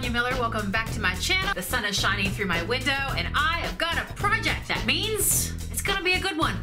Sonia Miller. Welcome back to my channel. The sun is shining through my window and I have got a project. That means it's gonna be a good one.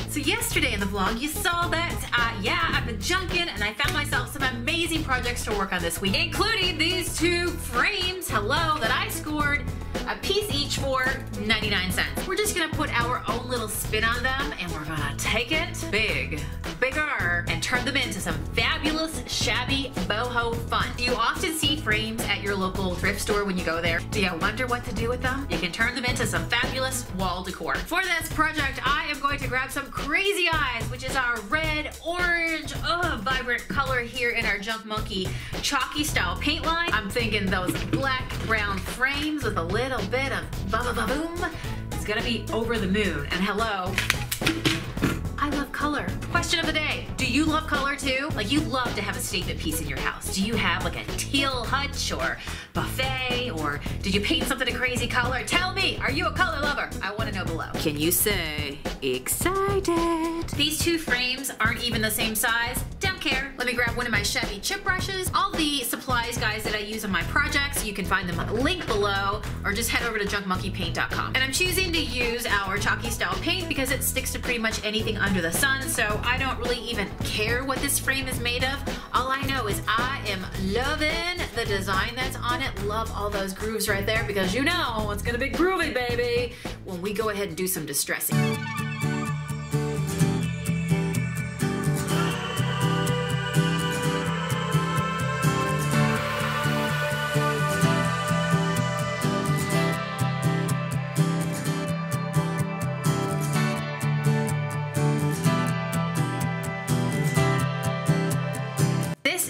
So yesterday in the vlog, you saw that, I've been junking and I found myself some amazing projects to work on this week, including these two frames, that I scored a piece each for 99 cents. We're just gonna put our own little spin on them and we're gonna take it bigger, and turn them into some fabulous shabby boho fun. Do you often see frames at your local thrift store when you go there? Do you wonder what to do with them? You can turn them into some fabulous wall decor. For this project, I am going to grab some Crazy Eyes, which is our red, orange, vibrant color here in our Junk Monkey chalky style paint line. I'm thinking those black brown frames with a little bit of ba-ba-ba-boom. It's gonna be over the moon. And hello, I love color. Question of the day, do you love color too? Like, you love to have a statement piece in your house. Do you have like a teal hutch or buffet, or did you paint something a crazy color? Tell me, are you a color lover? I wanna know below. Can you say excited? These two frames aren't even the same size. Don't care. Let me grab one of my Shabby chip brushes. All the supplies, guys, that I use on my projects, you can find them linked below, or just head over to junkmonkeypaint.com. And I'm choosing to use our chalky style paint because it sticks to pretty much anything under the sun, so I don't really even care what this frame is made of. All I know is I am loving the design that's on it. Love all those grooves right there, because you know it's gonna be groovy, baby, when we go ahead and do some distressing.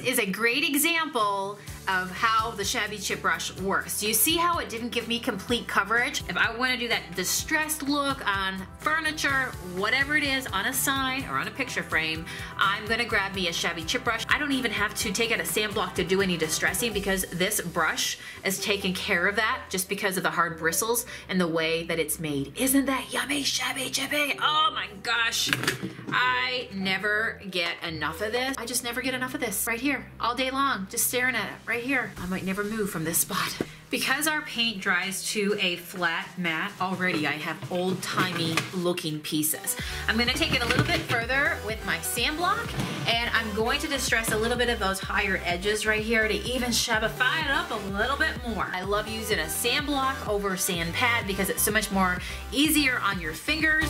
Is a great example of how the Shabby chip brush works. Do you see how it didn't give me complete coverage? If I want to do that distressed look on furniture, whatever it is, on a sign or on a picture frame, I'm gonna grab me a Shabby chip brush. I don't even have to take out a sand block to do any distressing, because this brush is taking care of that just because of the hard bristles and the way that it's made. Isn't that yummy, Shabby chippy? Oh my gosh. I never get enough of this. I just never get enough of this right here all day long, just staring at it right here. I might never move from this spot. Because our paint dries to a flat mat, already I have old-timey looking pieces. I'm gonna take it a little bit further with my sand block, and I'm going to distress a little bit of those higher edges right here to even shabify it up a little bit more. I love using a sand block over sand pad because it's so much more easier on your fingers.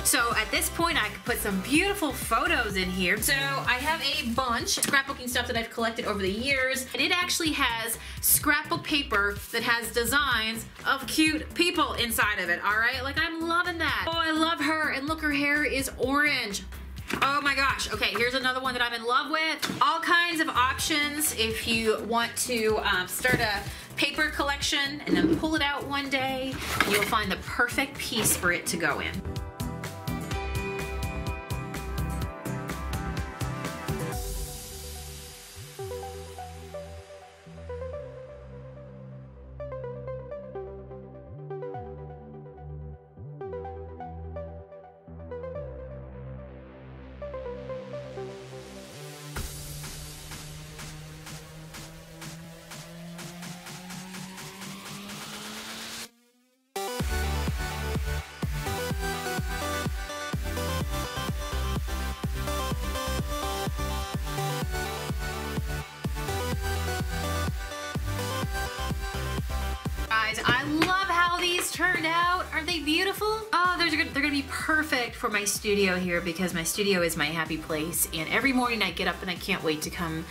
So at this point, I could put some beautiful photos in here. So I have a bunch of scrapbooking stuff that I've collected over the years, and it actually has scrapbook paper that has designs of cute people inside of it, all right? Like, I'm loving that. Oh, I love her, and look, her hair is orange. Oh my gosh. Okay, here's another one that I'm in love with. All kinds of options if you want to start a paper collection and then pull it out one day. You'll find the perfect piece for it to go in. I love how these turned out. Aren't they beautiful? Oh, they're gonna be perfect for my studio here, because my studio is my happy place, and every morning I get up and I can't wait to come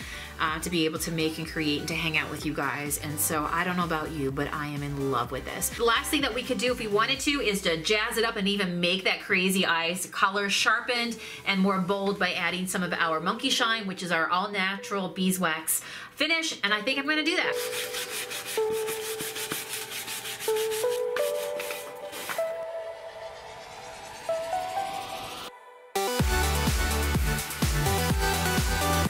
to be able to make and create and to hang out with you guys. And so I don't know about you, but I am in love with this. The last thing that we could do if we wanted to is to jazz it up and even make that Crazy Eyes color sharpened and more bold by adding some of our Monkey Shine, which is our all natural beeswax finish, and I think I'm gonna do that.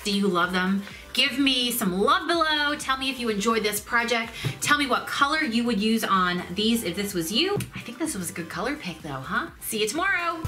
Do you love them? Give me some love below. Tell me if you enjoyed this project. Tell me what color you would use on these if this was you. I think this was a good color pick though, huh? See you tomorrow.